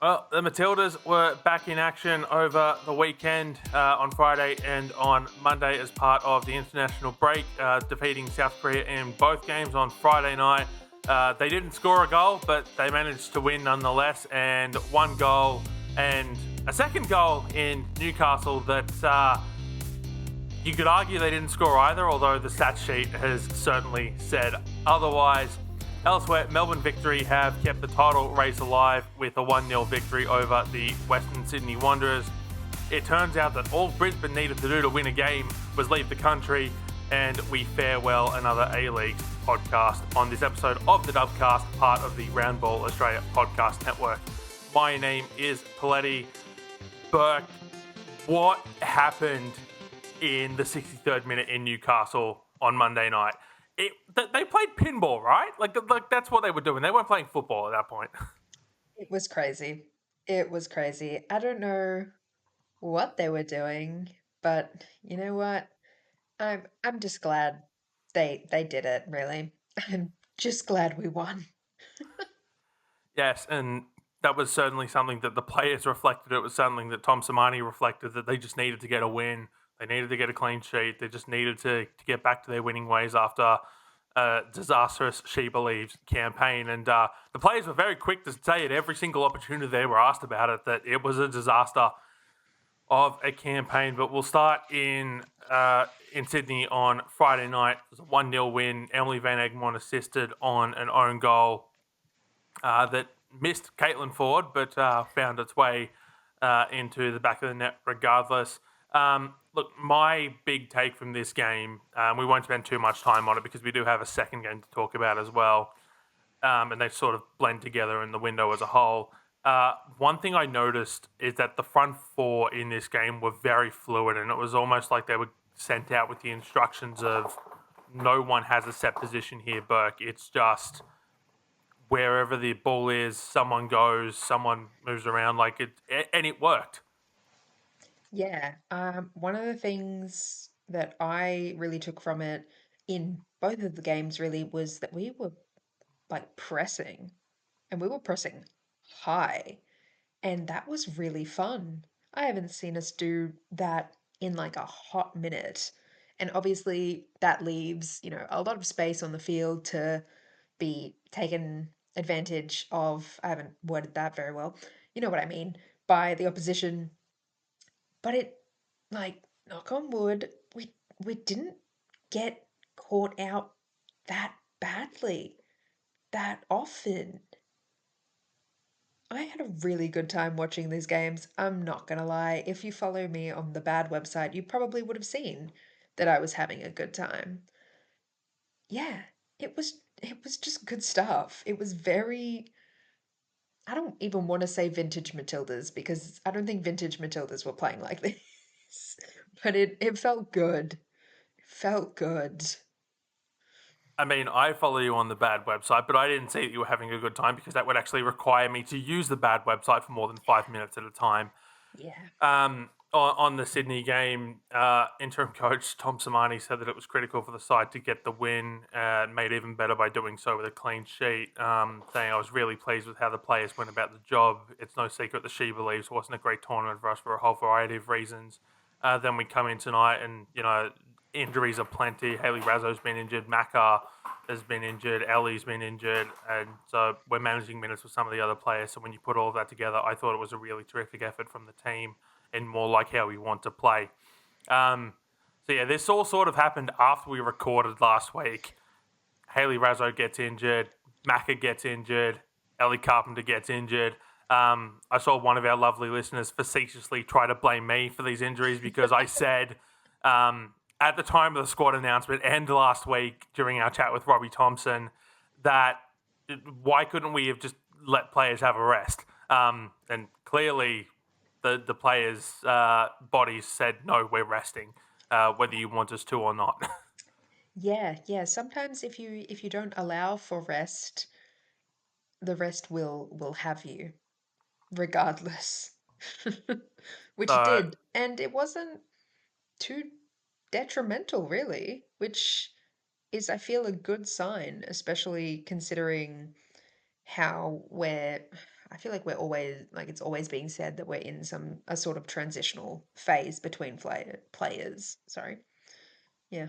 Well, the Matildas were back in action over the weekend on Friday and on Monday as part of the international break, defeating South Korea in both games on Friday night. They didn't score a goal, but they managed to win nonetheless, and one goal and a second goal in Newcastle that you could argue they didn't score either, although the stat sheet has certainly said otherwise. Elsewhere, Melbourne Victory have kept the title race alive with a 1-0 victory over the Western Sydney Wanderers. It turns out that all Brisbane needed to do to win a game was leave the country, and we farewell another A-League podcast on this episode of the Dubcast, part of the Roundball Australia podcast network. My name is Poletti. Burke, what happened in the 63rd minute in Newcastle on Monday night? They played pinball, right? Like that's what they were doing. They weren't playing football at that point. It was crazy. It was crazy. I don't know what they were doing, but you know what? I'm just glad they did it, really. I'm just glad we won. Yes, and that was certainly something that the players reflected. It was something that Tom Samani reflected, that they just needed to get a win. They needed to get a clean sheet. They just needed to get back to their winning ways after a disastrous, she believes, campaign. And the players were very quick to say at every single opportunity they were asked about it that it was a disaster of a campaign. But we'll start in Sydney on Friday night. It was a 1-0 win. Emily Van Egmond assisted on an own goal that missed Caitlin Ford, but found its way into the back of the net regardless. Look, my big take from this game, we won't spend too much time on it because we do have a second game to talk about as well, and they sort of blend together in the window as a whole. One thing I noticed is that the front four in this game were very fluid, and it was almost like they were sent out with the instructions of no one has a set position here, Burke. It's just wherever the ball is, someone goes, someone moves around, like and it worked. Yeah, one of the things that I really took from it in both of the games really was that we were like pressing, and we were pressing high. And that was really fun. I haven't seen us do that in like a hot minute. And obviously, that leaves, a lot of space on the field to be taken advantage of. I haven't worded that very well. You know what I mean? By the opposition. But like, knock on wood, we didn't get caught out that badly, that often. I had a really good time watching these games. I'm not gonna lie. If you follow me on the bad website, you probably would have seen that I was having a good time. Yeah, it was just good stuff. It was very I don't even want to say vintage Matildas because I don't think vintage Matildas were playing like this. But it felt good. It felt good. I mean, I follow you on the bad website, but I didn't see that you were having a good time because that would actually require me to use the bad website for more than 5 minutes at a time. Yeah. On the Sydney game, interim coach Tom Samani said that it was critical for the side to get the win, made even better by doing so with a clean sheet. Saying I was really pleased with how the players went about the job. It's no secret that she believes wasn't a great tournament for us for a whole variety of reasons. Then we come in tonight, and injuries are plenty. Haley Razzo's been injured, Macca has been injured, Ellie's been injured, and so we're managing minutes with some of the other players. So when you put all of that together, I thought it was a really terrific effort from the team and more like how we want to play. Um, so yeah, this all sort of happened after we recorded last week. Haley Razzo gets injured, Macca gets injured, Ellie Carpenter gets injured. I saw one of our lovely listeners facetiously try to blame me for these injuries because I said at the time of the squad announcement and last week during our chat with Robbie Thompson that why couldn't we have just let players have a rest? And clearly the players' bodies said, no, we're resting, whether you want us to or not. Yeah, yeah. Sometimes if you don't allow for rest, the rest will have you, regardless. Which it So did. And it wasn't too detrimental, really, which is, I feel, a good sign, especially considering how we're. I feel like we're always like it's always being said that we're in a sort of transitional phase between players. Sorry. Yeah.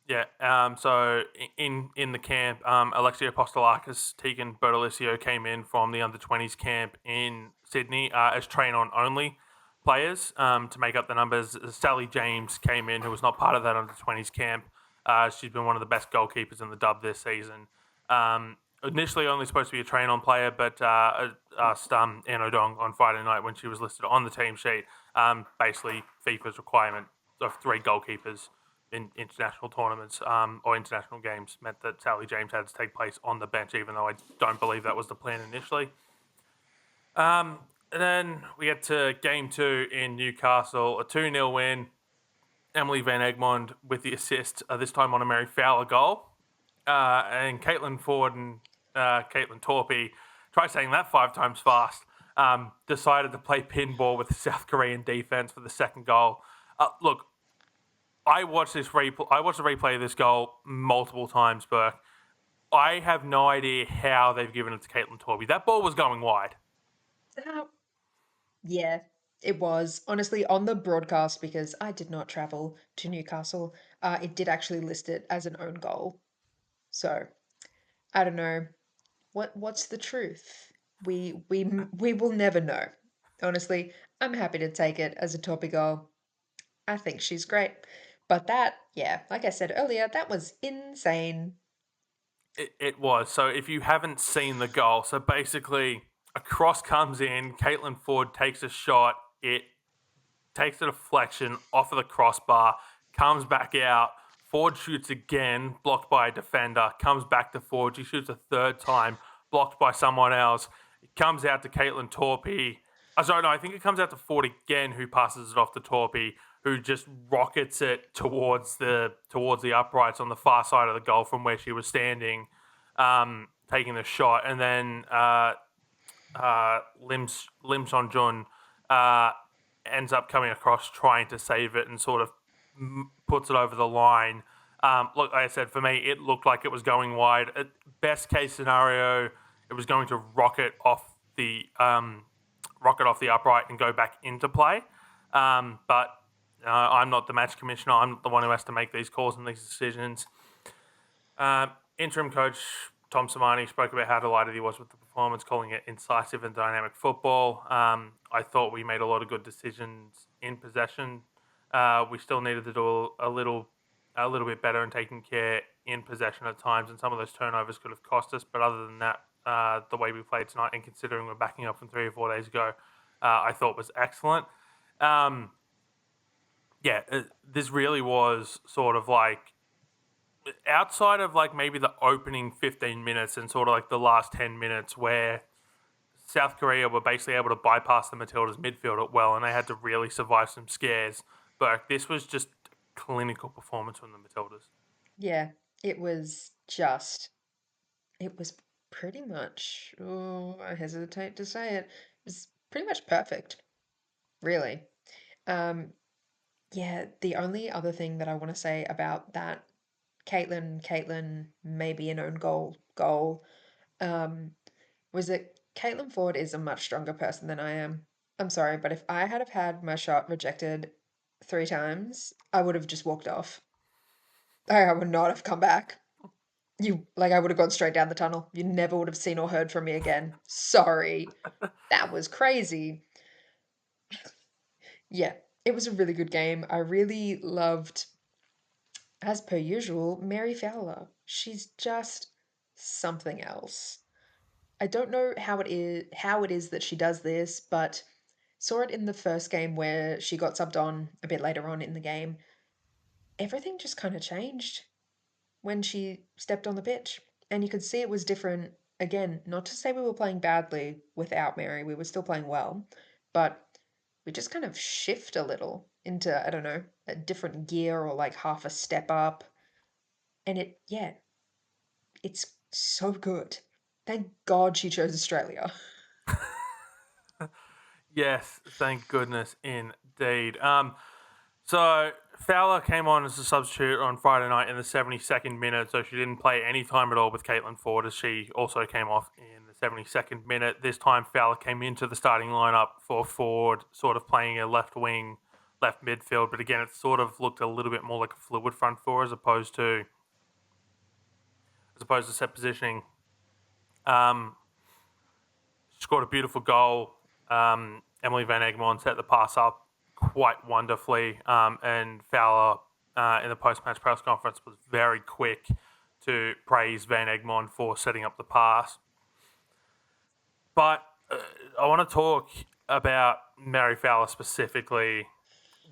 Yeah. So in the camp, Alexia Apostolakis, Tegan Bertolicio came in from the under 20s camp in Sydney as train on only players to make up the numbers. Sally James came in, who was not part of that under 20s camp. She's been one of the best goalkeepers in the dub this season. Initially only supposed to be a train on player, but asked Anne O'Dong on Friday night when she was listed on the team sheet. Basically, FIFA's requirement of 3 goalkeepers in international tournaments or international games meant that Sally James had to take place on the bench, even though I don't believe that was the plan initially. And then we get to game 2 in Newcastle, a 2-0 win. Emily Van Egmond with the assist, this time on a Mary Fowler goal. And Caitlin Ford and Caitlin Torpy, try saying that 5 times fast, decided to play pinball with the South Korean defense for the second goal. Look, I watched the replay of this goal multiple times, Burke. I have no idea how they've given it to Caitlin Torby. That ball was going wide. Uh, yeah, it was. Honestly, on the broadcast, because I did not travel to Newcastle, it did actually list it as an own goal. So, I don't know. What's the truth? We will never know. Honestly, I'm happy to take it as a topic goal. I think she's great. But that, yeah, like I said earlier, that was insane. It was. So if you haven't seen the goal, so basically a cross comes in, Caitlin Ford takes a shot, it takes a deflection off of the crossbar, comes back out. Ford shoots again, blocked by a defender, comes back to Ford. She shoots a third time, blocked by someone else. It comes out to Caitlin Torpy. Sorry, no, I think it comes out to Ford again, who passes it off to Torpy, who just rockets it towards the uprights on the far side of the goal from where she was standing, taking the shot. And then Lim Son-jun ends up coming across trying to save it and sort of puts it over the line. Look, like I said, for me, it looked like it was going wide. Best case scenario, it was going to rocket off the upright and go back into play. But I'm not the match commissioner. I'm not the one who has to make these calls and these decisions. Interim coach Tom Samani spoke about how delighted he was with the performance, calling it incisive and dynamic football. I thought we made a lot of good decisions in possession. We still needed to do a little bit better in taking care in possession at times, and some of those turnovers could have cost us. But other than that, the way we played tonight, and considering we're backing up from 3 or 4 days ago, I thought was excellent. This really was sort of like, outside of like maybe the opening 15 minutes and sort of like the last 10 minutes where South Korea were basically able to bypass the Matildas midfield at well, and they had to really survive some scares. But this was just clinical performance from the Matildas. Yeah, it was just, it was pretty much, oh, I hesitate to say it, it was pretty much perfect, really. Um, yeah, the only other thing that I want to say about that Caitlin, maybe an own goal, um, was that Caitlin Ford is a much stronger person than I am. I'm sorry, but if I had have had my shot rejected 3 times, I would have just walked off. I would not have come back. I would have gone straight down the tunnel. You never would have seen or heard from me again. Sorry. That was crazy. Yeah, it was a really good game. I really loved, as per usual, Mary Fowler. She's just something else. I don't know how it is that she does this, but saw it in the first game where she got subbed on a bit later on in the game. Everything just kind of changed when she stepped on the pitch. And you could see it was different. Again, not to say we were playing badly without Mary, we were still playing well, but we just kind of shift a little into, I don't know, a different gear or like half a step up. And yeah, it's so good. Thank God she chose Australia. Yes, thank goodness indeed. So Fowler came on as a substitute on Friday night in the 72nd minute, so she didn't play any time at all with Caitlin Ford, as she also came off in the 72nd minute. This time Fowler came into the starting lineup for Ford, sort of playing a left wing, left midfield. But again, it sort of looked a little bit more like a fluid front four as opposed to set positioning. Um, Scored a beautiful goal. Emily Van Egmond set the pass up quite wonderfully, and Fowler in the post-match press conference was very quick to praise Van Egmond for setting up the pass. But I want to talk about Mary Fowler specifically.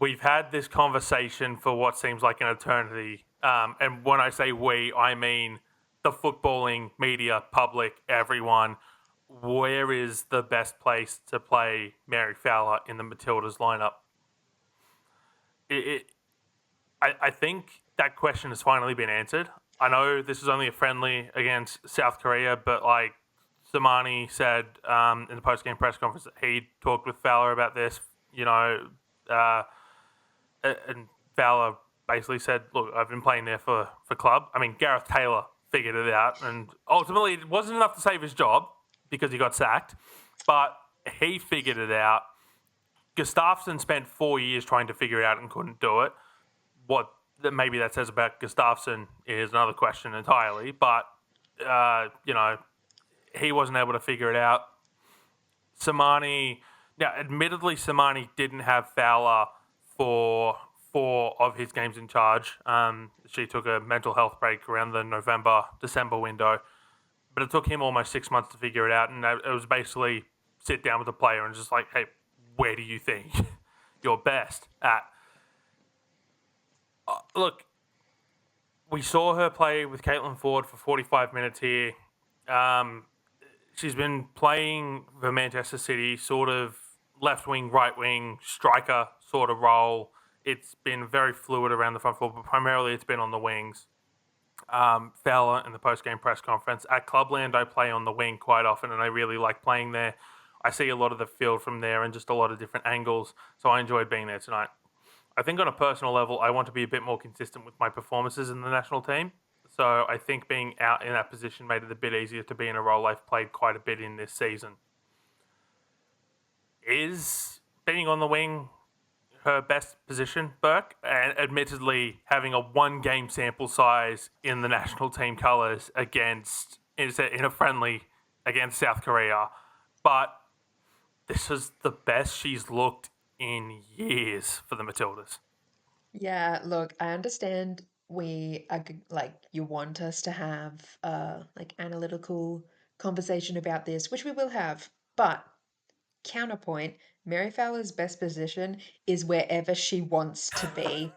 We've had this conversation for what seems like an eternity. And when I say we, I mean the footballing media, public, everyone. Where is the best place to play Mary Fowler in the Matildas lineup? It, I think that question has finally been answered. I know this is only a friendly against South Korea, but like Samani said in the post-game press conference that he talked with Fowler about this, uh, and Fowler basically said, look, I've been playing there for club. I mean, Gareth Taylor figured it out, and ultimately it wasn't enough to save his job because he got sacked, but he figured it out. Gustafsson spent 4 years trying to figure it out and couldn't do it. What maybe that says about Gustafsson is another question entirely, but he wasn't able to figure it out. Samani, now admittedly, Samani didn't have Fowler for 4 of his games in charge. She took a mental health break around the November-December window, but it took him almost 6 months to figure it out, and it was basically sit down with the player and just like, hey, where do you think you're best at? Look, we saw her play with Caitlin Ford for 45 minutes here. She's been playing for Manchester City, sort of left wing, right wing, striker sort of role. It's been very fluid around the front four, but primarily it's been on the wings. Fowler in the post-game press conference. At Clubland, I play on the wing quite often, and I really like playing there. I see a lot of the field from there and just a lot of different angles, so I enjoyed being there tonight. I think on a personal level, I want to be a bit more consistent with my performances in the national team. So I think being out in that position made it a bit easier to be in a role I've played quite a bit in this season. Is being on the wing her best position, Burke? And admittedly, having a 1-game sample size in the national team colours against in a friendly against South Korea, but this is the best she's looked in years for the Matildas. Yeah, look, I understand we are like you want us to have like analytical conversation about this, which we will have, but counterpoint, Mary Fowler's best position is wherever she wants to be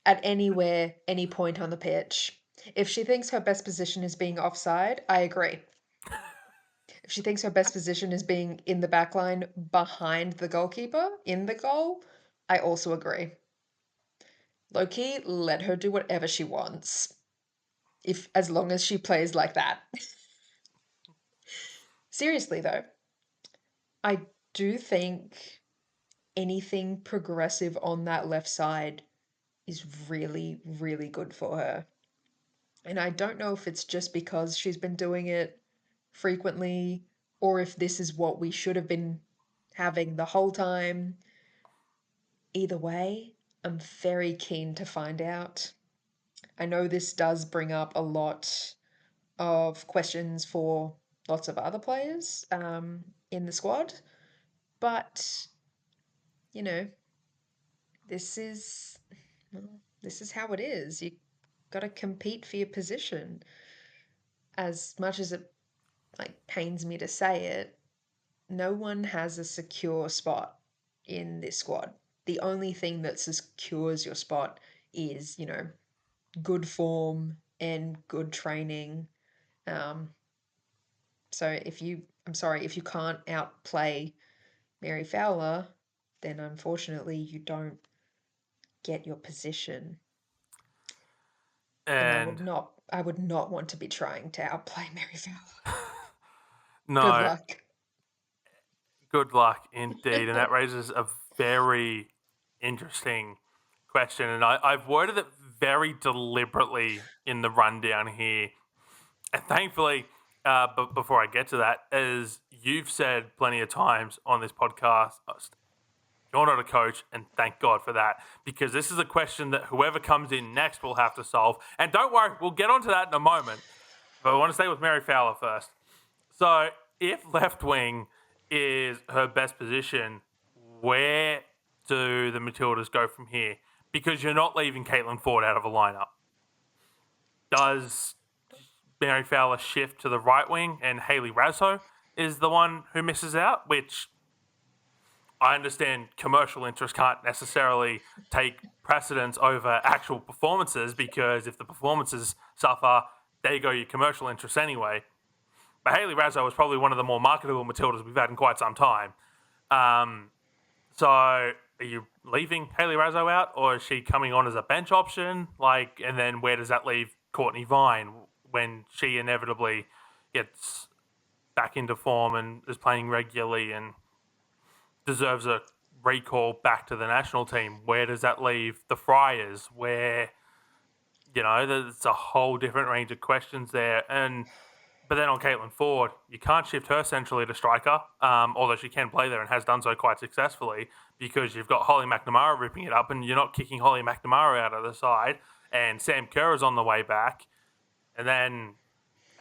at anywhere, any point on the pitch. If she thinks her best position is being offside, I agree. If she thinks her best position is being in the back line behind the goalkeeper, in the goal, I also agree. Low key, let her do whatever she wants. If as long as she plays like that. Seriously though, I do think anything progressive on that left side is really, really good for her. And I don't know if it's just because she's been doing it frequently or if this is what we should have been having the whole time. Either way, I'm very keen to find out. I know this does bring up a lot of questions for lots of other players in the squad, but you know, this is this is how it is. You got to compete for your position. As much as it like pains me to say it, no one has a secure spot in this squad. The only thing that secures your spot is, good form and good training. Um, so I'm sorry, if you can't outplay Mary Fowler, then unfortunately you don't get your position. And And I would not want to be trying to outplay Mary Fowler. Good no, luck. good luck indeed. And that raises a very interesting question. And I've worded it very deliberately in the rundown here. And thankfully, but before I get to that, as you've said plenty of times on this podcast, you're not a coach, and thank God for that, because this is a question that whoever comes in next will have to solve. And don't worry, we'll get onto that in a moment. But I want to stay with Mary Fowler first. So, if left wing is her best position, where do the Matildas go from here? Because you're not leaving Caitlin Ford out of a lineup. Does Mary Fowler shift to the right wing and Hayley Raso is the one who misses out? Which I understand commercial interest can't necessarily take precedence over actual performances, because if the performances suffer, there you go, your commercial interests anyway. But Hayley Raso is probably one of the more marketable Matildas we've had in quite some time. So are you leaving Hayley Raso out, or is she coming on as a bench option? And then where does that leave Courtney Vine when she inevitably gets back into form and is playing regularly and deserves a recall back to the national team? Where does that leave the Friars? Where, there's a whole different range of questions there. But then on Caitlin Ford, you can't shift her centrally to striker, although she can play there and has done so quite successfully, because you've got Holly McNamara ripping it up, and you're not kicking Holly McNamara out of the side, and Sam Kerr is on the way back. And then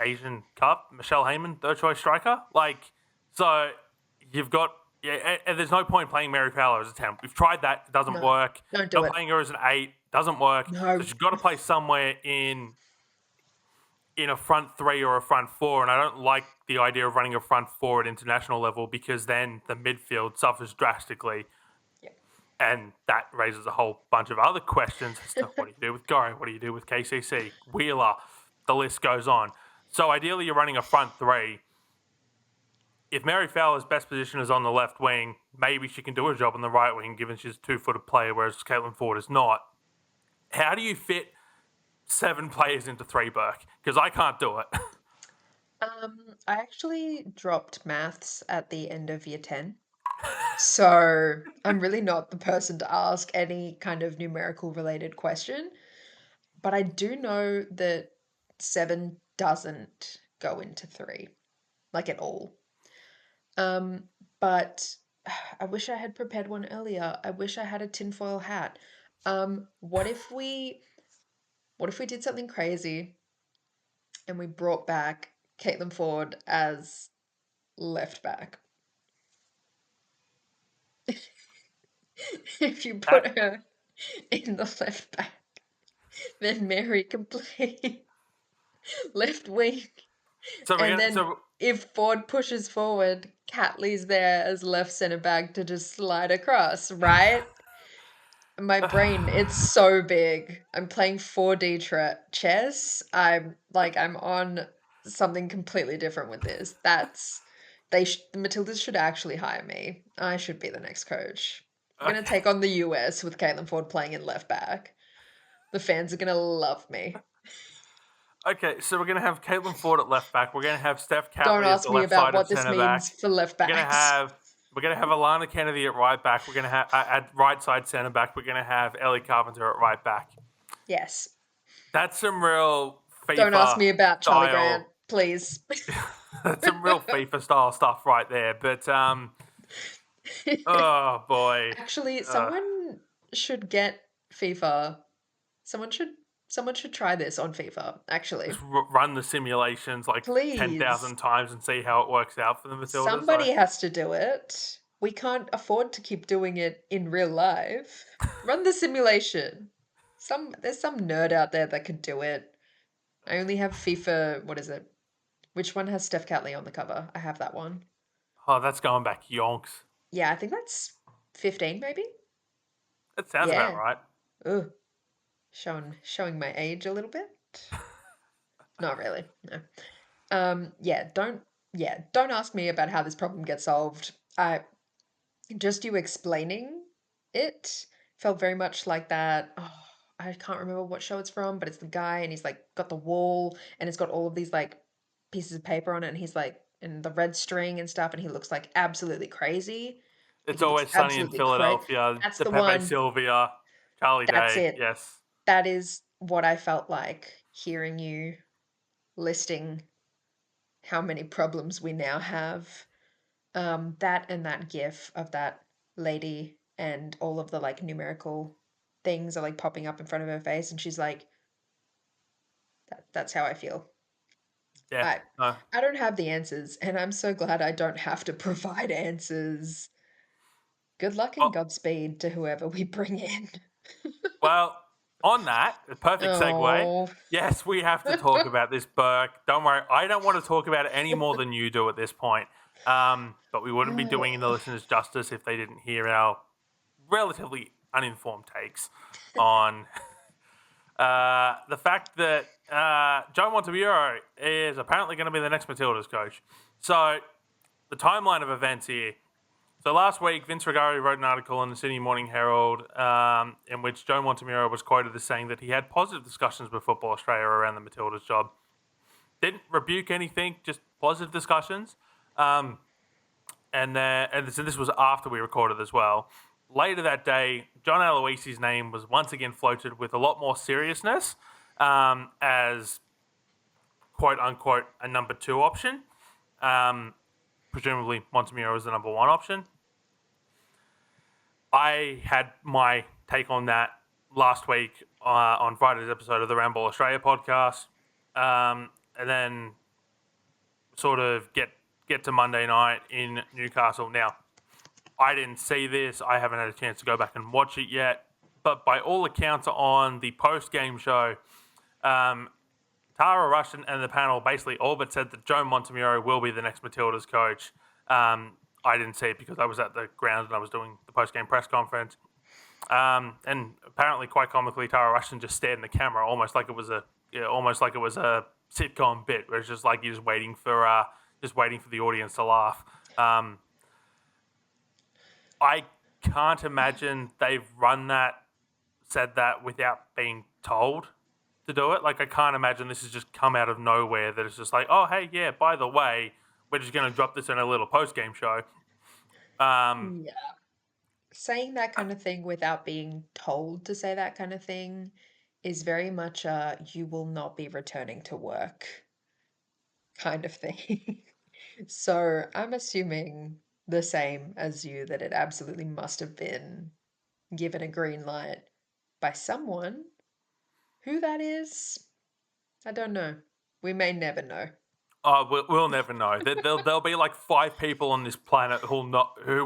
Asian Cup, Michelle Heyman, third choice striker. So you've got, and there's no point playing Mary Fowler as a 10. We've tried that, it doesn't No, work. don't do Not it. playing her as an 8 doesn't work. No. So she's got to play somewhere in a front 3 or a front 4, and I don't like the idea of running a front 4 at international level, because then the midfield suffers drastically. Yeah. And that raises a whole bunch of other questions as to what do you do with Gorry, what do you do with KCC, Wheeler, the list goes on. So ideally you're running a front 3. If Mary Fowler's best position is on the left wing, maybe she can do a job on the right wing, given she's a 2-footed player, whereas Caitlin Ford is not. How do you fit 7 players into 3, Burke? Because I can't do it. I actually dropped maths at the end of year 10. So I'm really not the person to ask any kind of numerical related question. But I do know that 7 doesn't go into 3, like at all. But I wish I had prepared one earlier. I wish I had a tinfoil hat. What if we did something crazy and we brought back Caitlin Ford as left back? If you put That, her in the left back, then Mary can play left wing. so we're And gonna. then So if Ford pushes forward, Catley's there as left centre back to just slide across, right? My brain, it's so big. I'm playing 4D chess. I'm on something completely different with this. The Matildas should actually hire me. I should be the next coach. I'm gonna okay. take on the US with Caitlin Ford playing in left back. The fans are gonna love me. Okay, so we're gonna have Caitlin Ford at left back. We're gonna have Steph Don't Catley as ask the me about left-sided what this centre means back. for left We're gonna backs. have we're gonna have Alana Kennedy at right back. We're gonna have at right side centre back. We're gonna have Ellie Carpenter at right back. Yes. That's some real Don't ask FIFA me about Charlie Grant, style. please. That's some real FIFA style stuff right there. But oh boy, Actually, uh, someone should get FIFA. Someone should someone should try this on FIFA, actually. just run the simulations like ten Please. thousand times and see how it works out for the Matildas. Somebody has to do it. We can't afford to keep doing it in real life. Run the simulation. There's some nerd out there that could do it. I only have FIFA, what is it? Which one has Steph Catley on the cover? I have that one. Oh, that's going back yonks. Yeah, I think that's 15 maybe. That sounds about Yeah. right. Ugh. Showing my age a little bit. Not really. No. Yeah, don't ask me about how this problem gets solved. I just you explaining it felt very much like that. Oh, I can't remember what show it's from, but it's the guy and he's like got the wall and it's got all of these like pieces of paper on it and he's like and the red string and stuff and he looks like absolutely crazy. Like It's he looks always sunny in absolutely crazy. Philadelphia. That's The the Pepe one. Sylvia, Charlie That's Day. it. Yes. That is what I felt like hearing you listing how many problems we now have. That and that gif of that lady and all of the like numerical things are like popping up in front of her face, and she's like, that's how I feel. Yeah. I No. I don't have the answers, and I'm so glad I don't have to provide answers. Good luck and Oh, Godspeed to whoever we bring in. well, on that, a perfect segue. Oh. Yes, we have to talk about this, Burke. Don't worry, I don't want to talk about it any more than you do at this point. But we wouldn't be doing the listeners justice if they didn't hear our relatively uninformed takes on the fact that Joe Montemurro is apparently going to be the next Matildas coach. So, the timeline of events here. So last week, Vince Rigari wrote an article in the Sydney Morning Herald in which Joe Montemurro was quoted as saying that he had positive discussions with Football Australia around the Matildas job. Didn't rebuke anything, just positive discussions. Um, and so this was after we recorded as well. Later that day, John Aloisi's name was once again floated with a lot more seriousness as quote unquote a number two option. Presumably, Montemurro was the number one option. I had my take on that last week on Friday's episode of the Ramble Australia podcast, and then sort of get to Monday night in Newcastle. Now, I didn't see this. I haven't had a chance to go back and watch it yet. But by all accounts, on the post game show, um, Tara Rushton and the panel basically all but said that Joe Montemurro will be the next Matildas coach. I didn't see it because I was at the ground and I was doing the post game press conference. And apparently, quite comically, Tara Rushton just stared in the camera, almost like it was a sitcom bit, where it's just like you're just waiting for the audience to laugh. I can't imagine they've said that without being told to do it. Like, I can't imagine this has just come out of nowhere. That it's just like, oh, hey, yeah, by the way, we're just going to drop this in a little post game show. Yeah. Saying that kind of thing without being told to say that kind of thing is very much a you will not be returning to work kind of thing. So I'm assuming the same as you that it absolutely must have been given a green light by someone. Who that is, I don't know. We may never know. Oh, we'll never know. There'll be like five people on this planet who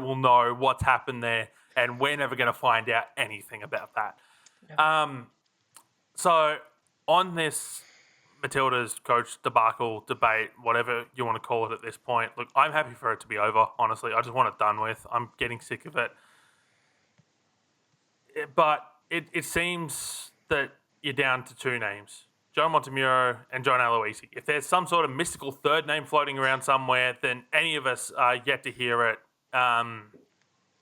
will know what's happened there, and we're never going to find out anything about that. No. So on this Matilda's coach debacle debate, whatever you want to call it at this point, look, I'm happy for it to be over. Honestly, I just want it done with. I'm getting sick of it. But it seems that you're down to two names. Joe Montemurro and John Aloisi. If there's some sort of mystical third name floating around somewhere, then any of us are yet to hear it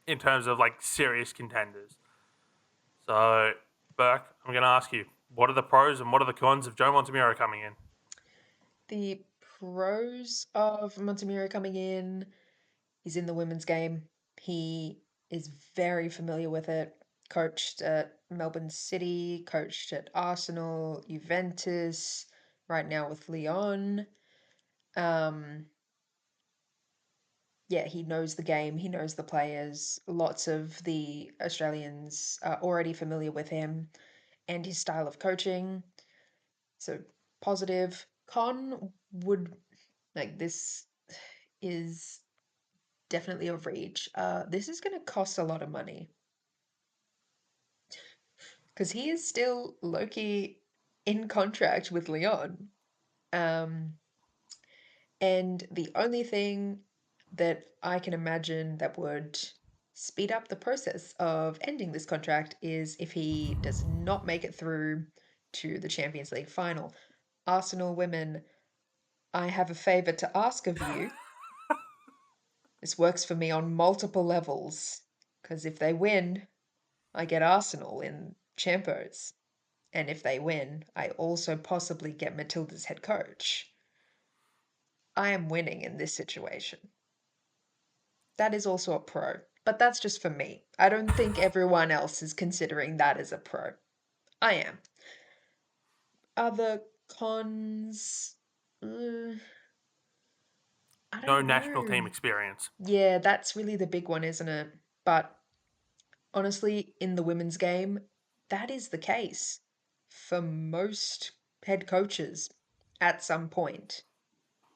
in terms of like serious contenders. So, Burke, I'm going to ask you, what are the pros and what are the cons of Joe Montemurro coming in? The pros of Montemurro coming in, he's in the women's game. He is very familiar with it. Coached at Melbourne City, coached at Arsenal, Juventus, right now with Lyon. Um, yeah, he knows the game, he knows the players. Lots of the Australians are already familiar with him and his style of coaching. So positive. Con would like this is definitely a reach. This is going to cost a lot of money because he is still Loki in contract with Leon. Um, and the only thing that I can imagine that would speed up the process of ending this contract is if he does not make it through to the Champions League final. Arsenal women, I have a favor to ask of you. This works for me on multiple levels because if they win, I get Arsenal in Champos. And if they win, I also possibly get Matilda's head coach. I am winning in this situation. That is also a pro, but that's just for me. I don't think everyone else is considering that as a pro. I am. Other cons. I No don't national know. team experience. Yeah, that's really the big one, isn't it? But honestly, in the women's game, that is the case for most head coaches at some point.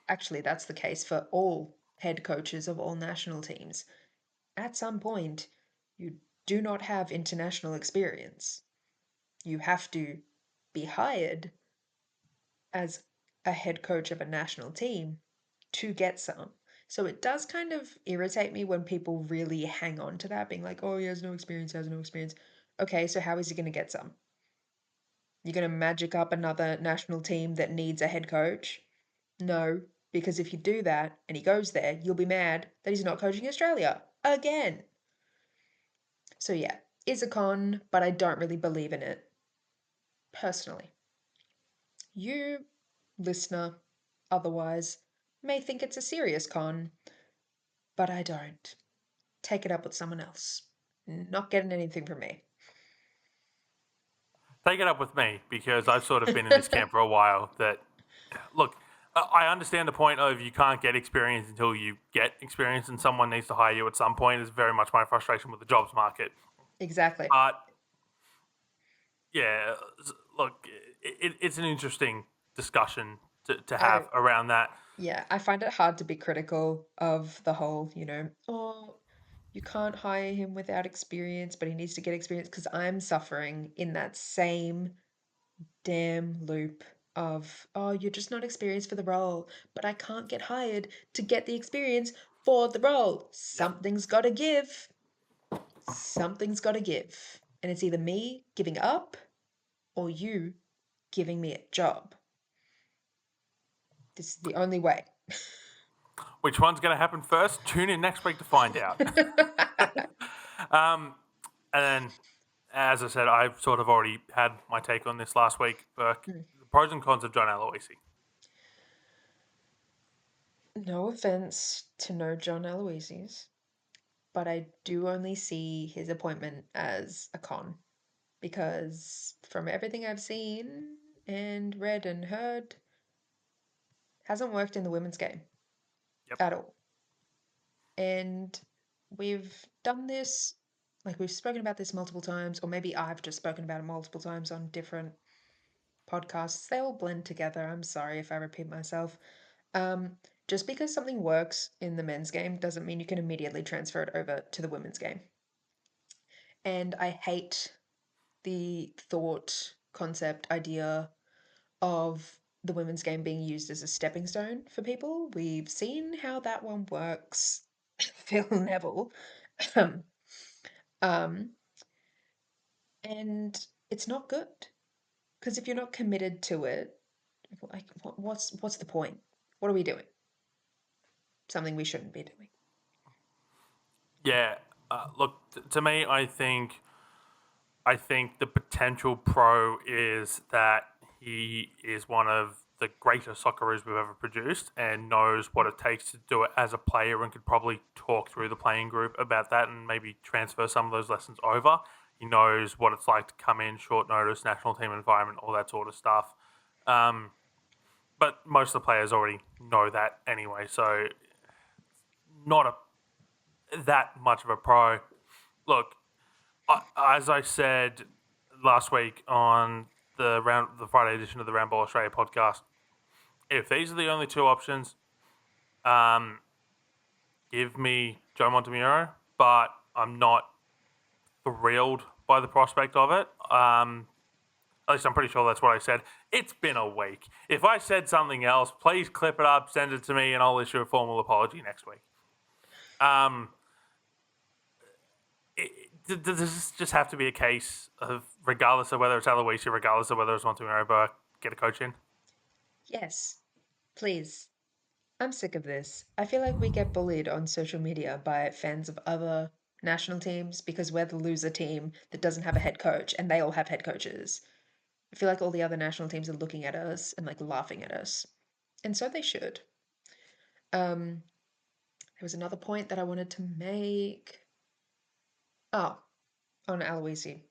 Actually, that's the case for all head coaches of all national teams. At some point, you do not have international experience. You have to be hired as a head coach of a national team to get some. So it does kind of irritate me when people really hang on to that, being like, oh, he has no experience, has no experience. Okay, so how is he going to get some? You're going to magic up another national team that needs a head coach? No, because if you do that and he goes there, you'll be mad that he's not coaching Australia again. So yeah, it's a con, but I don't really believe in it personally. You, listener, otherwise, may think it's a serious con, but I don't. Take it up with someone else. Not getting anything from me. Take it up with me because I've sort of been in this camp for a while. That look, I understand the point of you can't get experience until you get experience, and someone needs to hire you at some point. Is very much my frustration with the jobs market. Exactly. But yeah, look, it's an interesting discussion to Oh, have around that. yeah. I find it hard to be critical of the whole, oh, you can't hire him without experience, but he needs to get experience because I'm suffering in that same damn loop of, oh, you're just not experienced for the role, but I can't get hired to get the experience for the role. Yep. Something's got to give. Something's got to give. And it's either me giving up or you giving me a job. This is the only way. Which one's going to happen first? Tune in next week to find out. um, and then, as I said, I've sort of already had my take on this last week. Burke, the pros and cons of John Aloisi. No offense to no John Aloisi's, but I do only see his appointment as a con because from everything I've seen and read and heard, hasn't worked in the women's game Yep. at all. And we've done this, like we've spoken about this multiple times, or maybe I've just spoken about it multiple times on different podcasts. They all blend together. I'm sorry if I repeat myself. Um, just because something works in the men's game doesn't mean you can immediately transfer it over to the women's game. And I hate the thought, concept, idea of the women's game being used as a stepping stone for people. We've seen how that one works. Phil Neville. um, and it's not good because if you're not committed to it, like what's the point? What are we doing? Something we shouldn't be doing. Yeah. Look, to me, I think the potential pro is that he is one of the greatest socceroos we've ever produced and knows what it takes to do it as a player and could probably talk through the playing group about that and maybe transfer some of those lessons over. He knows what it's like to come in short notice, national team environment, all that sort of stuff. Um, but most of the players already know that anyway, so not that much of a pro. Look, as I said last week on the Friday edition of the Roundball Australia podcast, if these are the only two options, um, give me Joe Montemurro, but I'm not thrilled by the prospect of it. At least I'm pretty sure that's what I said. It's been a week. If I said something else, please clip it up, send it to me, and I'll issue a formal apology next week. Um, does this just have to be a case of, regardless of whether it's Aloisi, regardless of whether it's Montemurro, Burke, get a coach in? Yes, please. I'm sick of this. I feel like we get bullied on social media by fans of other national teams because we're the loser team that doesn't have a head coach and they all have head coaches. I feel like all the other national teams are looking at us and like laughing at us. And so they should. Um, there was another point that I wanted to make. Oh, on Aloisi.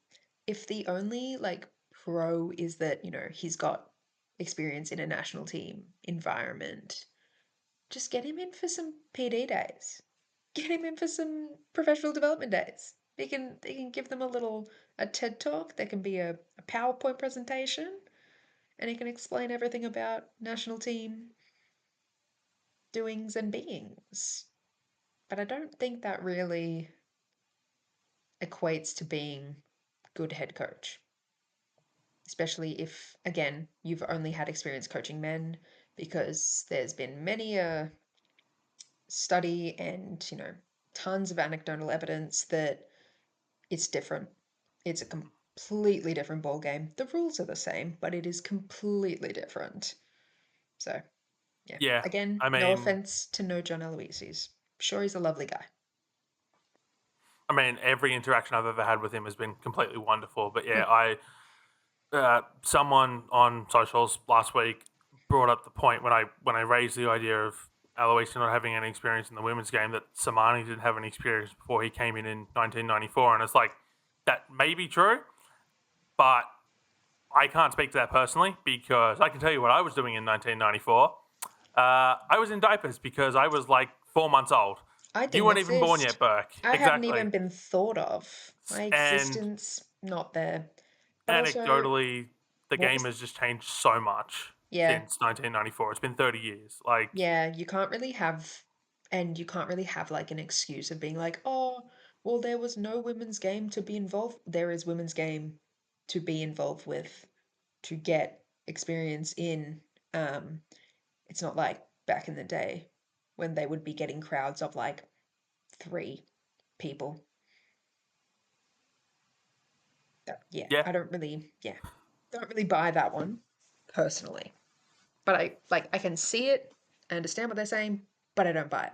If the only like pro is that, he's got experience in a national team environment, just get him in for some PD days. Get him in for some professional development days. He can give them a TED talk. There can be a PowerPoint presentation, and he can explain everything about national team doings and beings. But I don't think that really equates to being good head coach, especially if, again, you've only had experience coaching men, because there's been many a study and, tons of anecdotal evidence that it's different. It's a completely different ball game. The rules are the same, but it is completely different. So, yeah. Yeah, Again, I no mean, offense to no John Aloysius. Sure, he's a lovely guy. every interaction I've ever had with him has been completely wonderful. But yeah, Mm. someone on socials last week brought up the point when I raised the idea of Aloisi not having any experience in the women's game, that Samani didn't have any experience before he came in 1994, and it's like, that may be true, but I can't speak to that personally, because I can tell you what I was doing in 1994. I was in diapers because I was like 4 months old. I You didn't weren't even born exist. yet, Burke. I hadn't Exactly. even been thought of. My And existence not there. But also, anecdotally, the what game was has just changed so much yeah, since 1994. It's been 30 years. Like, yeah, you can't really have like an excuse of being like, oh, well, there was no women's game to be involved. There is women's game to be involved with, to get experience in. Um, it's not like back in the day when they would be getting crowds of like 3 people. Yeah, yeah, don't really buy that one personally. But I can see it, I understand what they're saying, but I don't buy it.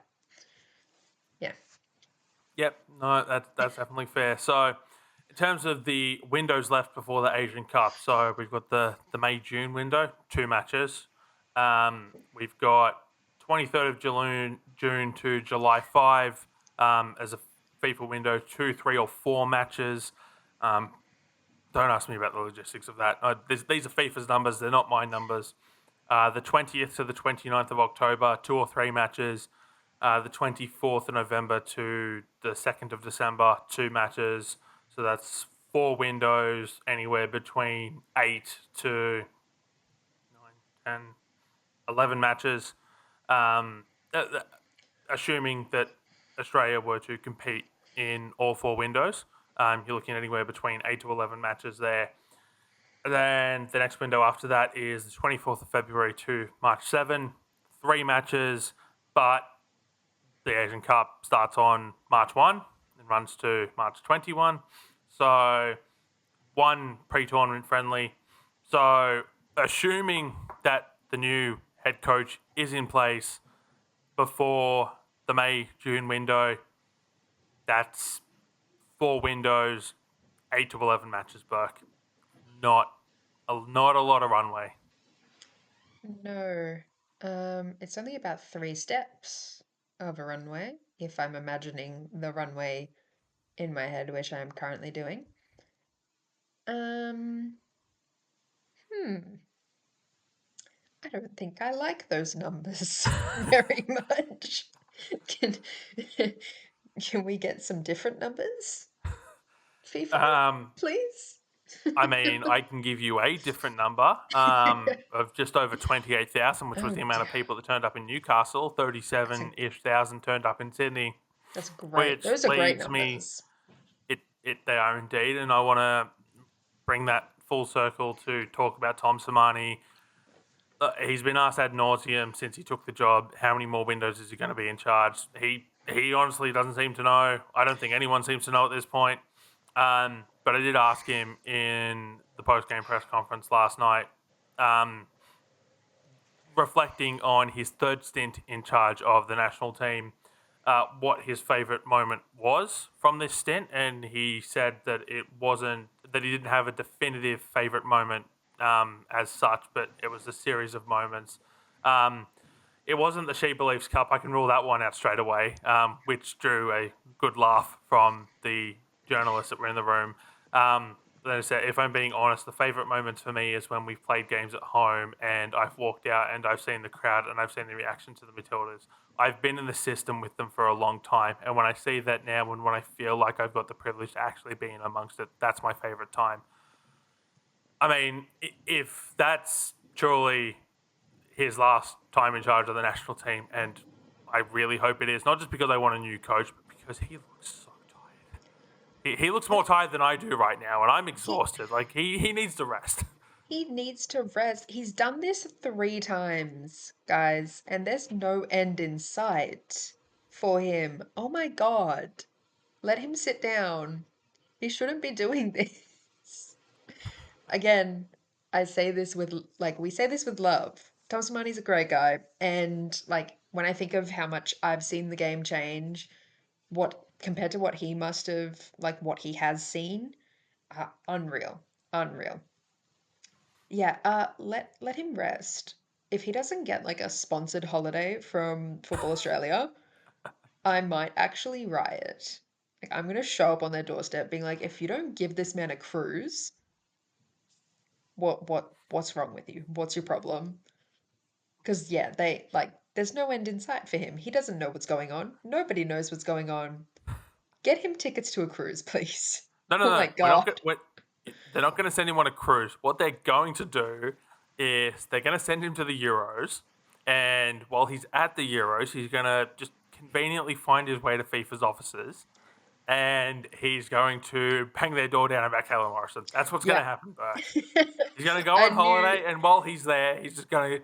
Yeah. yep, no, that's definitely fair. So, in terms of the windows left before the Asian Cup, so we've got the May June window, 2 matches. We've got 23rd of June to July 5 as a FIFA window, 2, 3, or 4 matches. Um, don't ask me about the logistics of that. These are FIFA's numbers; they're not my numbers. The 20th to the 29th of October, 2 or 3 matches. The 24th of November to the 2nd of December, 2 matches. So that's 4 windows, anywhere between 8 to 9, 10, 11 matches. Um, assuming that Australia were to compete in all 4 windows, you're looking at anywhere between 8 to 11 matches there. And then the next window after that is the 24th of February to March 7, 3 matches, but the Asian Cup starts on March 1 and runs to March 21. So, one pre tournament friendly. So, assuming that the new head coach is in place before the May June window, that's 4 windows, 8 to 11 matches, Burke. Not not a lot of runway. No. It's only about 3 steps of a runway, if I'm imagining the runway in my head, which I'm currently doing. Um, hmm. I don't think I like those numbers very much. Can can we get some different numbers? FIFA, Um, please? I can give you a different number of just over 28,000, which was Oh, the amount of people that turned up in Newcastle. that's a 37-ish thousand turned up in Sydney, that's great. which Those are great leads me. numbers. It they are indeed, and I want to bring that full circle to talk about Tom Samani. He's been asked ad nauseum since he took the job, how many more windows is he going to be in charge? He honestly doesn't seem to know. I don't think anyone seems to know at this point. But I did ask him in the post game press conference last night, um, reflecting on his third stint in charge of the national team, what his favourite moment was from this stint, and he said that it wasn't that he didn't have a definitive favourite moment as such, but it was a series of moments. Um, it wasn't the She Believes Cup. I can rule that one out straight away, which drew a good laugh from the journalists that were in the room. Then I said, if I'm being honest, the favourite moments for me is when we've played games at home and I've walked out and I've seen the crowd and I've seen the reaction to the Matildas. I've been in the system with them for a long time, and when I see that now, and when I feel like I've got the privilege to actually be in amongst it, that's my favourite time. I mean, if that's truly his last time in charge of the national team, and I really hope it is, not just because I want a new coach, but because he looks so tired. He looks more Like tired than I do right now, and I'm he exhausted. Like, he needs to rest. he needs to rest. He's done this 3 times, guys, and there's no end in sight for him. Oh my God. Let him sit down. He shouldn't be doing this. Again, I say this with like we say this with love. Tom Samani's a great guy, and like when I think of how much I've seen the game change, what compared to what he must have like what he has seen, unreal, unreal. Yeah, let him rest. If he doesn't get like a sponsored holiday from Football Australia, I might actually riot. Like I'm gonna show up on their doorstep being like, if you don't give this man a cruise, what's wrong with you? What's your problem? Because yeah, they like there's no end in sight for him. He doesn't know what's going on. Nobody knows what's going on. Get him tickets to a cruise, please. No, no, Oh my no. We're not. God. They're not going to send him on a cruise. What they're going to do is they're going to send him to the Euros, and while he's at the Euros, he's going to just conveniently find his way to FIFA's offices, and he's going to bang their door down about Kayla Morrison. That's what's going to Yeah. happen, Burke. He's going to go I on knew holiday, and while he's there, he's just going to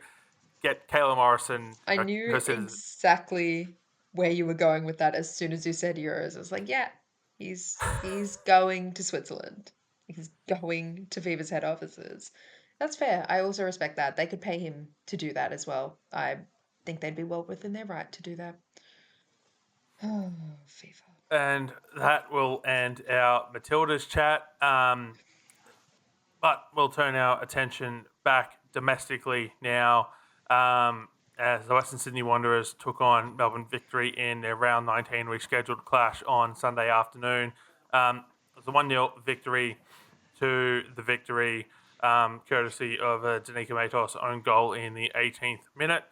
get Kayla Morrison I her knew citizen. exactly where you were going with that as soon as you said Euros. I was like, yeah, he's going to Switzerland. He's going to Viva's head offices. That's fair. I also respect that. They could pay him to do that as well. I think they'd be well within their right to do that. Oh, Viva. And that will end our Matilda's chat. But we'll turn our attention back domestically now, as the Western Sydney Wanderers took on Melbourne Victory in their round 19 rescheduled clash on Sunday afternoon. It was a 1-0 victory to the Victory, courtesy of a Danica Matos own goal in the 18th minute.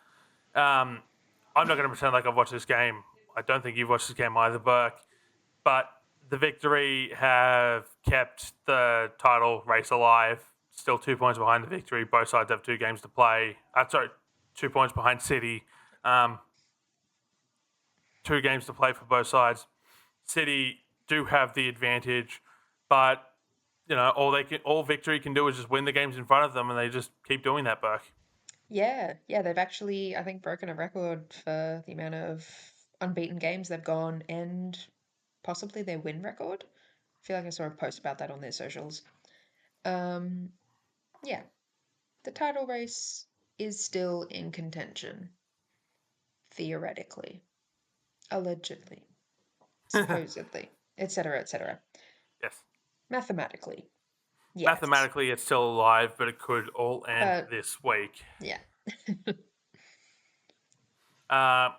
Um, I'm not going to pretend like I've watched this game. I don't think you've watched this game either, Burke. But the Victory have kept the title race alive. Still 2 points behind the Victory. Both sides have 2 games to play. 2 points behind City. 2 games to play for both sides. City do have the advantage, but all Victory can do is just win the games in front of them, and they just keep doing that, Burke. Yeah, they've actually, I think, broken a record for the amount of unbeaten games they've gone and possibly their win record. I feel like I saw a post about that on their socials. Um, yeah, the title race is still in contention, theoretically, allegedly, supposedly, etc., etc. Yes. Mathematically, yes. Mathematically, it's still alive, but it could all end But this week. yeah. Uh,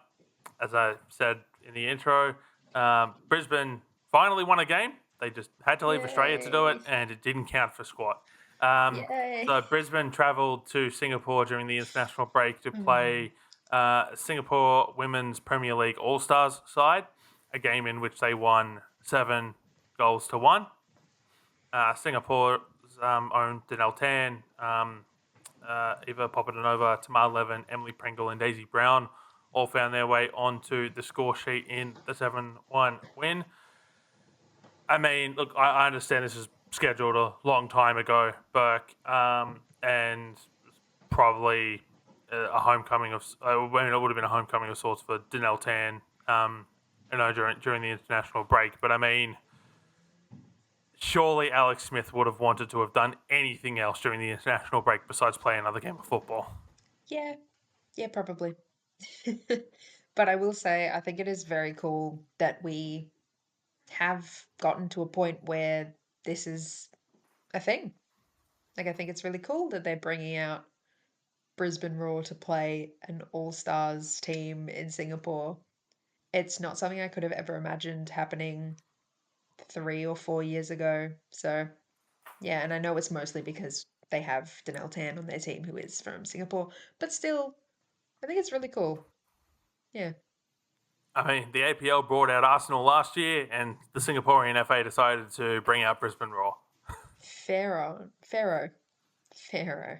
as I said in the intro, Brisbane finally won a game. They just had to leave Australia to do it, Yay. and it didn't count for squat. So Yay. Brisbane travelled to Singapore during the international break to Mm. play Singapore Women's Premier League All Stars side, a game in which they won 7-1. Singapore's own Danelle Tan, Eva Popadanova, Tamar Levin, Emily Pringle, and Daisy Brown all found their way onto the score sheet in the 7-1 win. I mean, look, I understand this is scheduled a long time ago, Burke, and probably a homecoming of. I mean, it would have been a homecoming of sorts for Danelle Tan, during the international break. But I mean, surely Alex Smith would have wanted to have done anything else during the international break besides play another game of football. Yeah, yeah, probably. But I will say, I think it is very cool that we have gotten to a point where this is a thing. Like, I think it's really cool that they're bringing out Brisbane Roar to play an All Stars team in Singapore. It's not something I could have ever imagined happening 3 or 4 years ago. So, Yeah, and I know it's mostly because they have Danelle Tan on their team who is from Singapore, but still, I think it's really cool. Yeah. I mean, the APL brought out Arsenal last year, and the Singaporean FA decided to bring out Brisbane Roar. Pharaoh. Pharaoh. Pharaoh.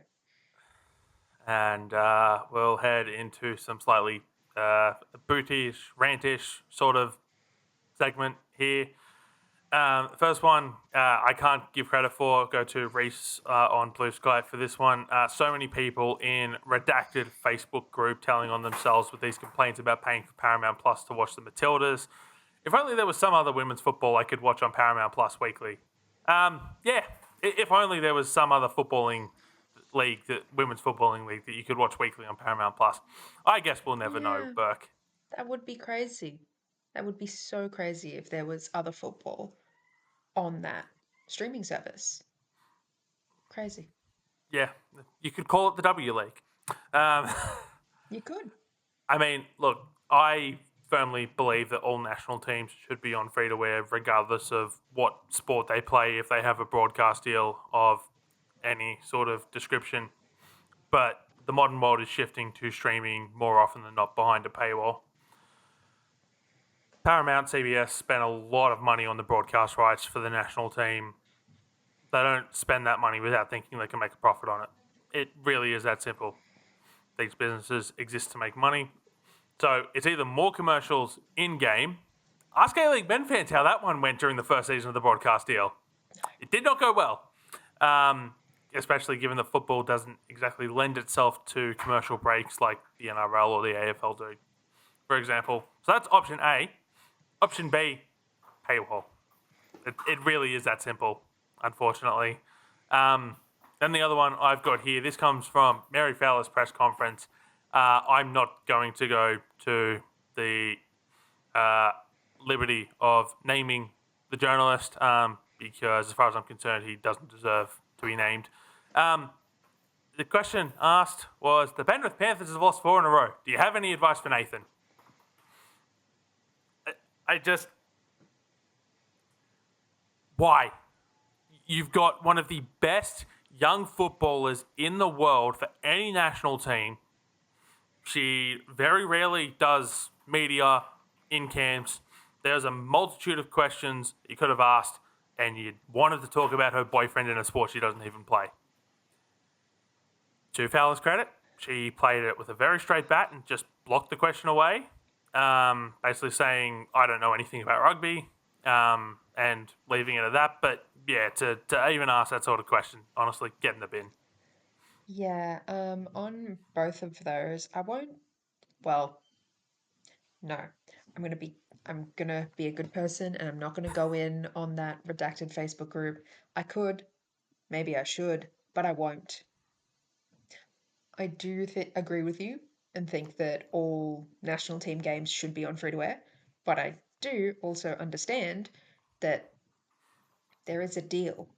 And we'll head into some slightly bootish, rantish sort of segment here. First one, I can't give credit for. Go to Reese on Blue Sky for this one. So many people in redacted Facebook group telling on themselves with these complaints about paying for Paramount Plus to watch the Matildas. If only there was some other women's football I could watch on Paramount Plus weekly. Yeah, if only there was some other footballing league, women's footballing league that you could watch weekly on Paramount Plus. I guess we'll never know, Yeah, Burke. that would be crazy. That would be so crazy if there was other football on that streaming service. Crazy. Yeah, you could call it the W League. Um, You could. I mean, look, I firmly believe that all national teams should be on free to air, regardless of what sport they play, if they have a broadcast deal of any sort of description. But the modern world is shifting to streaming more often than not behind a paywall. Paramount CBS spent a lot of money on the broadcast rights for the national team. They don't spend that money without thinking they can make a profit on it. It really is that simple. These businesses exist to make money. So it's either more commercials in game. Ask A-League Men fans how that one went during the first season of the broadcast deal. It did not go well, especially given that football doesn't exactly lend itself to commercial breaks like the NRL or the AFL do, for example. So that's option A. Option B, paywall. It really is that simple, unfortunately. Then the other one I've got here, this comes from Mary Fowler's press conference. I'm not going to go to the liberty of naming the journalist because, as far as I'm concerned, he doesn't deserve to be named. The question asked was, the Penrith Panthers have lost 4 in a row. Do you have any advice for Nathan? I just... Why? You've got one of the best young footballers in the world for any national team. She very rarely does media in camps. There's a multitude of questions you could have asked, and you wanted to talk about her boyfriend in a sport she doesn't even play. To Fowler's credit, she played it with a very straight bat and just blocked the question away, basically saying, I don't know anything about rugby, and leaving it at that. But yeah, to even ask that sort of question, honestly, get in the bin. Yeah, on both of those, I won't, well, no. I'm gonna be a good person and I'm not gonna go in on that redacted Facebook group. I could, maybe I should, but I won't. I do agree with you and think that all national team games should be on free to air, but I do also understand that there is a deal,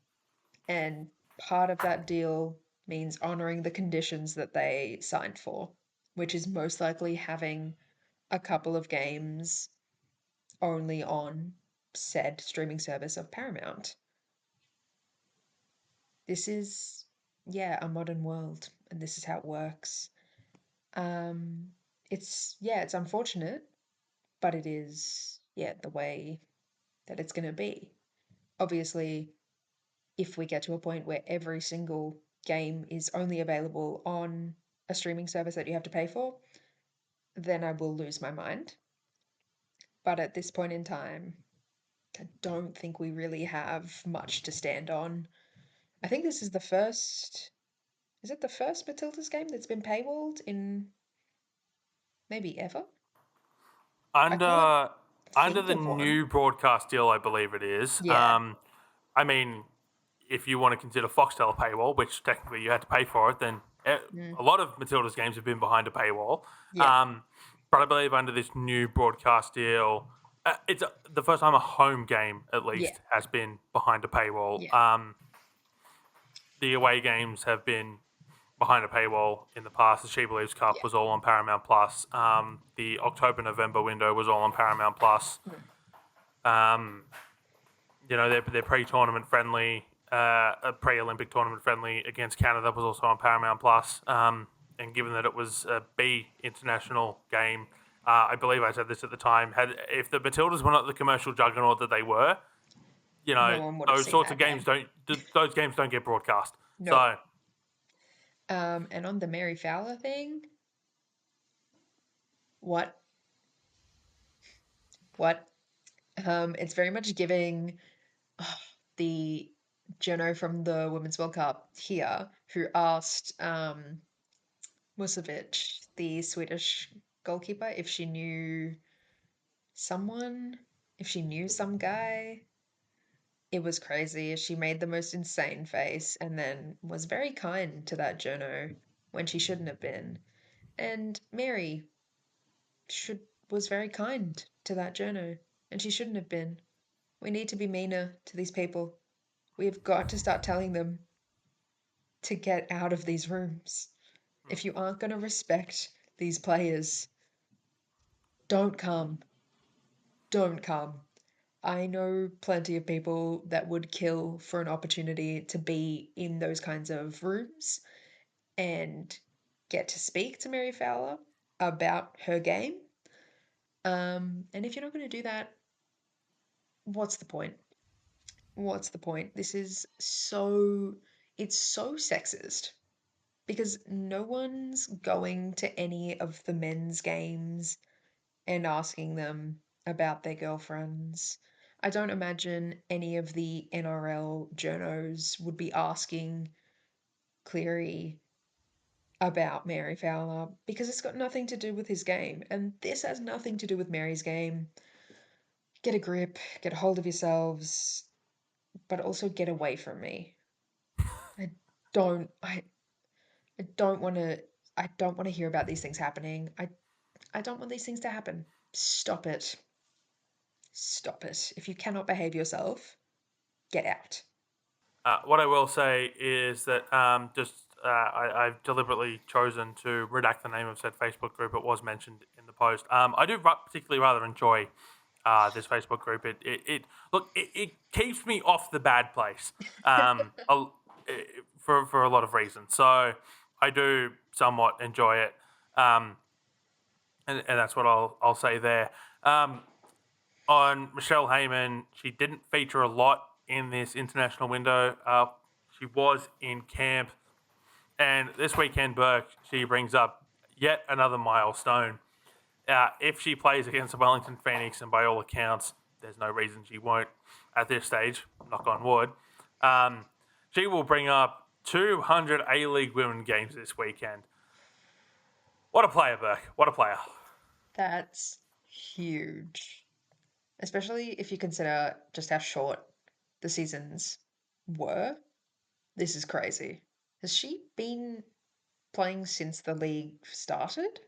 and part of that deal means honoring the conditions that they signed for, which is most likely having a couple of games only on said streaming service of Paramount. This is, yeah, a modern world, and this is how it works. Um, it's unfortunate, but it is, yeah, the way that it's going to be. Obviously, if we get to a point where every single game is only available on a streaming service that you have to pay for, then I will lose my mind. But at this point in time, I don't think we really have much to stand on. I think this is the first. Is it the first Matilda's game that's been paywalled in maybe ever? I can't Under under think the of one. new broadcast deal, I believe it is. Yeah. I mean, if you want to consider Foxtel a paywall, which technically you had to pay for it, then Mm. a lot of Matilda's games have been behind a paywall. Yeah. Um, but I believe under this new broadcast deal, it's the first time a home game, at Yeah. least, has been behind a paywall. Yeah. The away games have been behind a paywall in the past. The She Believes Cup Yeah. was all on Paramount Plus. The October-November window was all on Paramount Plus. Mm. Um, they're pre-tournament friendly. a pre-Olympic tournament friendly against Canada was also on Paramount Plus. And given that it was a B international game, I believe I said this at the time. If the Matildas were not the commercial juggernaut that they were, No one would have those seen sorts of that games game. don't those games don't get broadcast. Nope. So And on the Mary Fowler thing, what? What? It's very much giving the journo from the Women's World Cup here who asked Musovic, the Swedish goalkeeper, if she knew someone, if she knew some guy. It was crazy. She made the most insane face and then was very kind to that journo when she shouldn't have been. And Mary should was very kind to that journo and she shouldn't have been. We need to be meaner to these people. We have got to start telling them to get out of these rooms. If you aren't going to respect these players, don't come. Don't come. I know plenty of people that would kill for an opportunity to be in those kinds of rooms and get to speak to Mary Fowler about her game. And if you're not going to do that, what's the point? What's the point? It's so sexist because no one's going to any of the men's games and asking them about their girlfriends. I don't imagine any of the NRL journos would be asking Cleary about Mary Fowler because it's got nothing to do with his game. And this has nothing to do with Mary's game. Get a grip, get a hold of yourselves, but also get away from me. I don't I I don't want to I don't want to hear about these things happening. I don't want these things to happen. Stop it. Stop it. If you cannot behave yourself, get out. what I will say is that I've deliberately chosen to redact the name of said Facebook group. It was mentioned in the post. I do particularly rather enjoy this Facebook group. It keeps me off the bad place for a lot of reasons. So I do somewhat enjoy it, and that's what I'll say there. On Michelle Heyman, she didn't feature a lot in this international window. She was in camp, and this weekend, Burke, she brings up yet another milestone. If she plays against the Wellington Phoenix, and by all accounts, there's no reason she won't at this stage, knock on wood, um, she will bring up 200 A-League women games this weekend. What a player, Burke. What a player. That's huge. Especially if you consider just how short the seasons were. This is crazy. Has she been playing since the league started?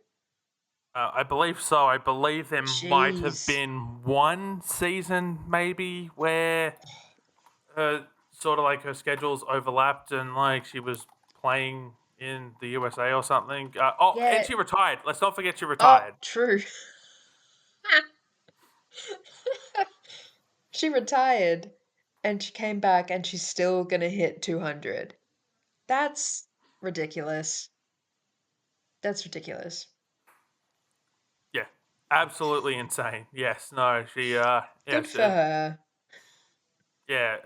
I believe so. I believe there might have Jeez. been one season, maybe, where sort of like her schedules overlapped and like she was playing in the USA or something. And Yeah. she retired. Let's not forget she Oh, retired. true. She retired and she came back and she's still gonna hit 200. That's ridiculous. That's ridiculous. Yeah, absolutely insane. Yes, no, she, Good yes, for her. yeah.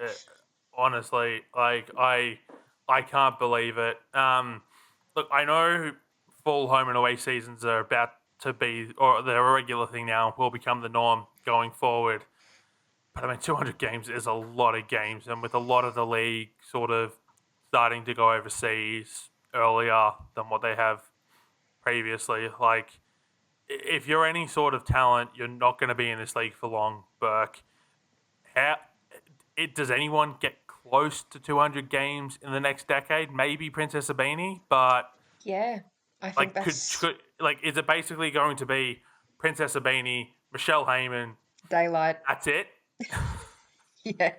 Honestly, like I can't believe it. Look, I know full home and away seasons are about to be, or they're a regular thing now. Will become the norm going forward. But I mean, 200 games is a lot of games, and with a lot of the league sort of starting to go overseas earlier than what they have previously, like if you're any sort of talent, you're not going to be in this league for long, Burke. How does anyone get close to 200 games in the next decade? Maybe Princess Abini, but Yeah, I think like that's is it basically going to be Princess Abini, Michelle Heyman? daylight. That's it. Yeah,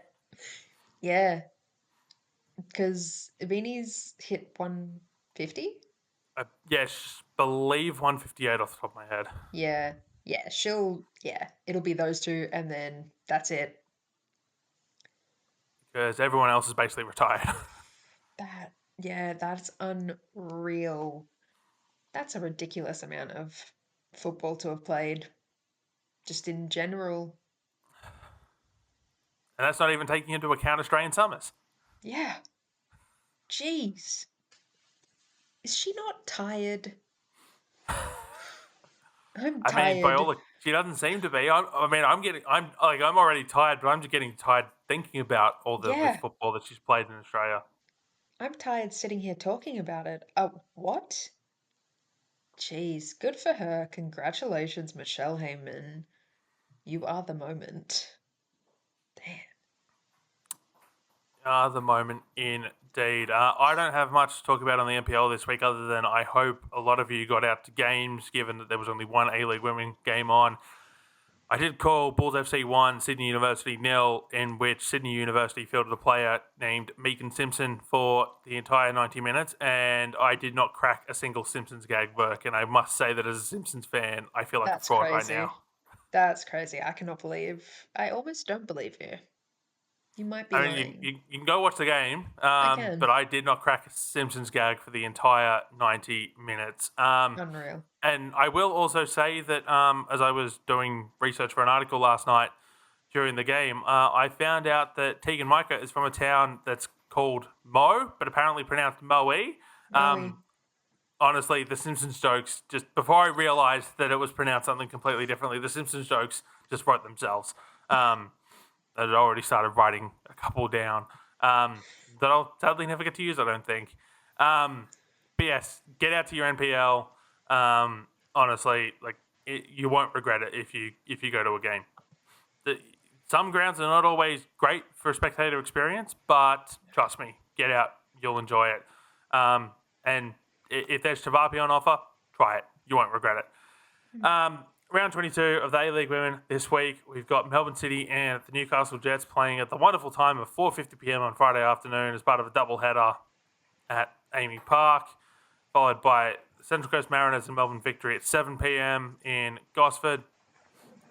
yeah, because Vini's hit 150. Yes, believe 158 off the top of my head. Yeah, yeah, it'll be those two, and then that's it. because everyone else is basically retired. That's unreal. That's a ridiculous amount of football to have played, just in general. And that's not even taking into account Australian summers. Yeah. Jeez. Is she not tired? I'm I mean, by tired. all, she doesn't seem to be. I'm already tired, but I'm just getting tired thinking about all this Yeah, football that she's played in Australia. I'm tired sitting here talking about it. What? Jeez, good for her. Congratulations, Michelle Heyman. You are the moment. Damn. The moment indeed. I don't have much to talk about on the NPL this week, other than I hope a lot of you got out to games, given that there was only one A-League Women game on. I did call Bulls FC 1, Sydney University 0, in which Sydney University fielded a player named Megan Simpson for the entire 90 minutes, and I did not crack a single Simpsons gag work. And I must say that as a Simpsons fan, I feel like a That's fraud right now. crazy. That's crazy. I cannot believe. I almost don't believe you. You might be I mean, lying. you can go watch the game, I can. but I did not crack a Simpsons gag for the entire 90 minutes. Unreal. And I will also say that as I was doing research for an article last night during the game, I found out that Tegan Micah is from a town that's called Mo, but apparently pronounced Moe. Moe. Honestly, the Simpsons jokes, just before I realised that it was pronounced something completely differently, the Simpsons jokes just wrote themselves. That had already started writing a couple down that I'll sadly never get to use, I don't think. But yes, get out to your NPL. Honestly, you won't regret it if you go to a game. The, some grounds are not always great for a spectator experience, but trust me, get out, you'll enjoy it. And if there's Chavapi on offer, try it. You won't regret it. Round 22 of the A-League Women this week, we've got Melbourne City and the Newcastle Jets playing at the wonderful time of 4:50 p.m. on Friday afternoon as part of a doubleheader at Amy Park, followed by Central Coast Mariners and Melbourne Victory at 7 p.m. in Gosford.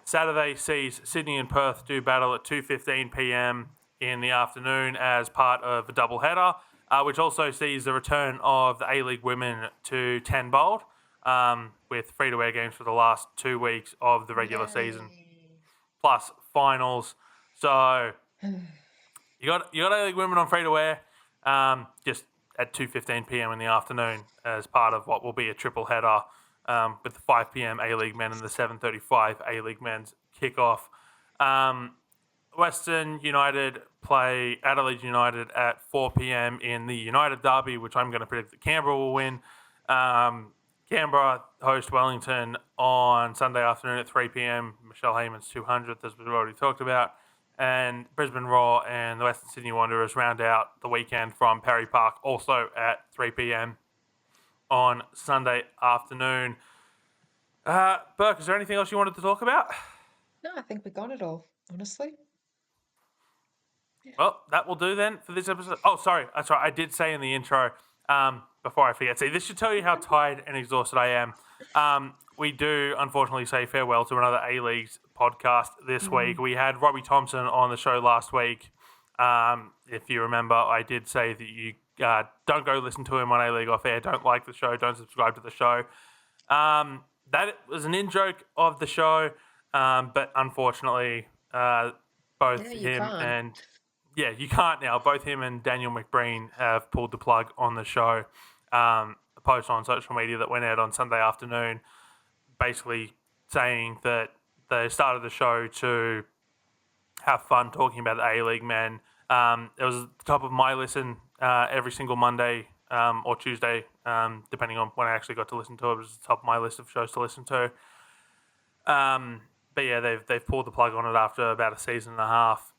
Saturday sees Sydney and Perth do battle at 2:15 p.m. in the afternoon as part of a doubleheader, which also sees the return of the A-League Women to 10 Bold, with free-to-air games for the last 2 weeks of the regular season, Yay. plus finals. So you got A-League Women on free-to-air, just at 2:15 p.m. in the afternoon as part of what will be a triple header, with the 5 p.m. A-League Men and the 7:35 A-League Men's kickoff. Western United play Adelaide United at 4 p.m. in the United Derby, which I'm going to predict that Canberra will win. Canberra host Wellington on Sunday afternoon at 3 p.m. Michelle Heyman's 200th, as we've already talked about. And Brisbane Roar and the Western Sydney Wanderers round out the weekend from Perry Park, also at 3 p.m. on Sunday afternoon. Burke, is there anything else you wanted to talk about? No, I think we got it all, honestly. Well, that will do then for this episode. Oh, sorry. That's right. I did say in the intro, before I forget. See, this should tell you how tired and exhausted I am. We do, unfortunately, say farewell to another A-Leagues podcast this week. We had Robbie Thompson on the show last week. If you remember, I did say that you don't go listen to him on A-League Off Air. Don't like the show. Don't subscribe to the show. That was an in-joke of the show, but unfortunately, both Yeah, you him can't. and... Yeah, you can't now. Both him and Daniel McBreen have pulled the plug on the show. A post on social media that went out on Sunday afternoon basically saying that they started the show to have fun talking about the A-League men. It was at the top of my listen every single Monday or Tuesday, depending on when I actually got to listen to it. It was the top of my list of shows to listen to. But yeah, they've pulled the plug on it after about a season and a half.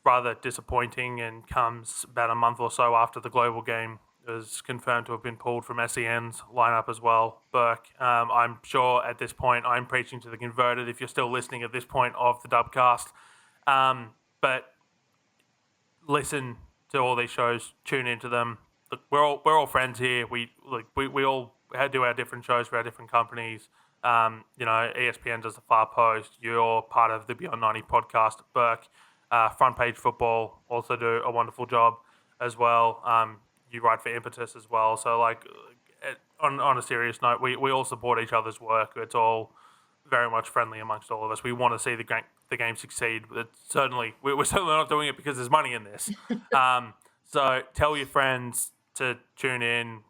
Rather disappointing, and comes about a month or so after the global game is confirmed to have been pulled from SEN's lineup as well. Burke, I'm sure at this point I'm preaching to the converted if you're still listening at this point of the Dubcast. But listen to all these shows, tune into them. Look, we're all friends here. We all do our different shows for our different companies. ESPN does the Far Post. You're part of the Beyond 90 podcast, Burke. Front Page Football also do a wonderful job as well. You write for Impetus as well. So, like, on a serious note, we all support each other's work. It's all very much friendly amongst all of us. We want to see the game succeed. But certainly, we're certainly not doing it because there's money in this. So tell your friends to tune in.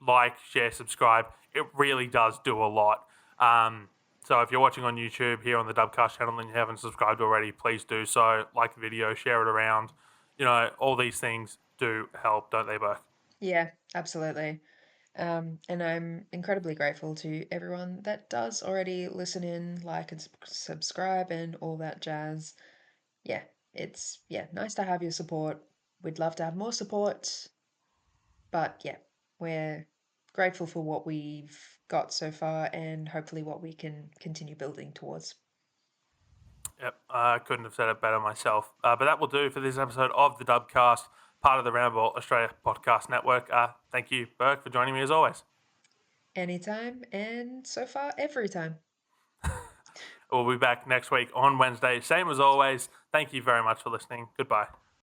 Like, share, subscribe. It really does do a lot. So if you're watching on YouTube here on the Dubcast channel and you haven't subscribed already, please do so. Like the video, share it around. All these things do help, don't they, Burke? Yeah, absolutely. And I'm incredibly grateful to everyone that does already listen in, like and subscribe and all that jazz. Yeah, it's nice to have your support. We'd love to have more support, but yeah, we're grateful for what we've got so far and hopefully what we can continue building towards. Yep, I couldn't have said it better myself. But that will do for this episode of the Dubcast, part of the Roundball Australia Podcast Network. Thank you, Burke, for joining me as always. Anytime and so far every time. We'll be back next week on Wednesday, same as always. Thank you very much for listening. Goodbye.